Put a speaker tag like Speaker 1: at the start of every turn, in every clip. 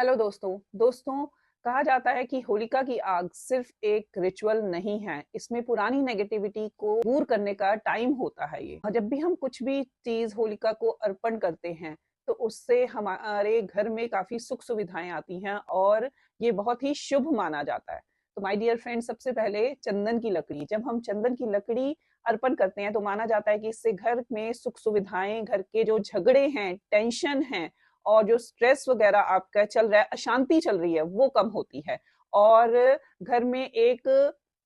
Speaker 1: Hello दोस्तों। कहा जाता है कि होलिका की आग सिर्फ एक रिचुअल नहीं है, इसमें पुरानी नेगेटिविटी को दूर करने का टाइम होता है। ये और जब भी हम कुछ भी चीज होलिका को अर्पण करते हैं तो उससे हमारे घर में काफी सुख सुविधाएं आती हैं और ये बहुत ही शुभ माना जाता है। तो माय डियर फ्रेंड, सबसे पहले चंदन की लकड़ी, जब हम चंदन की लकड़ी अर्पण करते हैं तो माना जाता है कि इससे घर में सुख सुविधाएं, घर के जो झगड़े हैं, टेंशन है और जो स्ट्रेस वगैरह आपका चल रहा है, अशांति चल रही है, वो कम होती है और घर में एक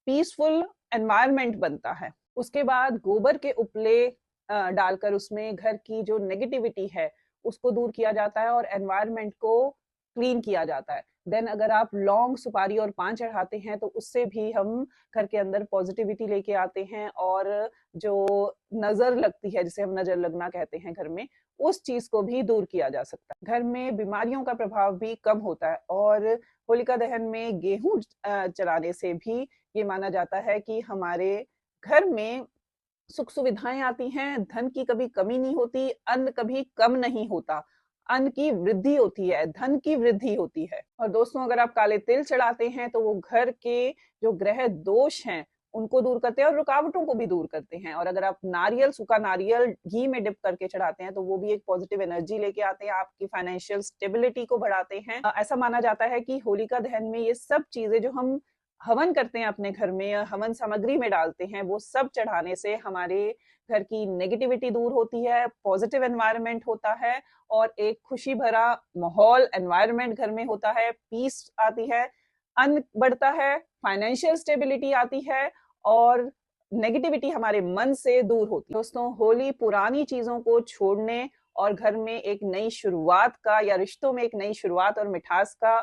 Speaker 1: पीसफुल एनवायरनमेंट बनता है। उसके बाद गोबर के उपले डालकर उसमें घर की जो नेगेटिविटी है उसको दूर किया जाता है और एनवायरनमेंट को क्लीन किया जाता है। देन अगर आप लौंग, सुपारी और पान चढ़ाते हैं तो उससे भी हम घर के अंदर पॉजिटिविटी लेके आते हैं और जो नजर लगती है, जिसे हम नजर लगना कहते हैं घर में, उस चीज को भी दूर किया जा सकता है। घर में बीमारियों का प्रभाव भी कम होता है और होलिका दहन में गेहूं जलाने से भी ये माना जाता है कि हमारे घर में सुख सुविधाएं आती हैं, धन की कभी कमी नहीं होती, अन्न कभी कम नहीं होता, अन्न की वृद्धि होती है, धन की वृद्धि होती है। और दोस्तों, अगर आप काले तिल चढ़ाते हैं तो वो घर के जो ग्रह दोष हैं उनको दूर करते हैं और रुकावटों को भी दूर करते हैं। और अगर आप नारियल, सूखा नारियल घी में डिप करके चढ़ाते हैं तो वो भी एक पॉजिटिव एनर्जी लेके आते हैं, आपकी फाइनेंशियल स्टेबिलिटी को बढ़ाते हैं। ऐसा माना जाता है कि होलिका दहन में ये सब चीजें जो हम हवन करते हैं अपने घर में या हवन सामग्री में डालते हैं, वो सब चढ़ाने से हमारे घर की नेगेटिविटी दूर होती है, पॉजिटिव एनवायरनमेंट होता है और एक खुशी भरा माहौल, एनवायरनमेंट घर में होता है, पीस आती है, अन्न बढ़ता है, फाइनेंशियल स्टेबिलिटी आती है और नेगेटिविटी हमारे मन से दूर होती है। दोस्तों, होली पुरानी चीजों को छोड़ने और घर में एक नई शुरुआत का या रिश्तों में एक नई शुरुआत और मिठास का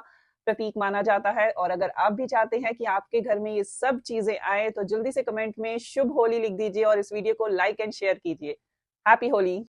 Speaker 1: प्रतीक माना जाता है। और अगर आप भी चाहते हैं कि आपके घर में ये सब चीजें आए तो जल्दी से कमेंट में शुभ होली लिख दीजिए और इस वीडियो को लाइक एंड शेयर कीजिए। हैप्पी होली।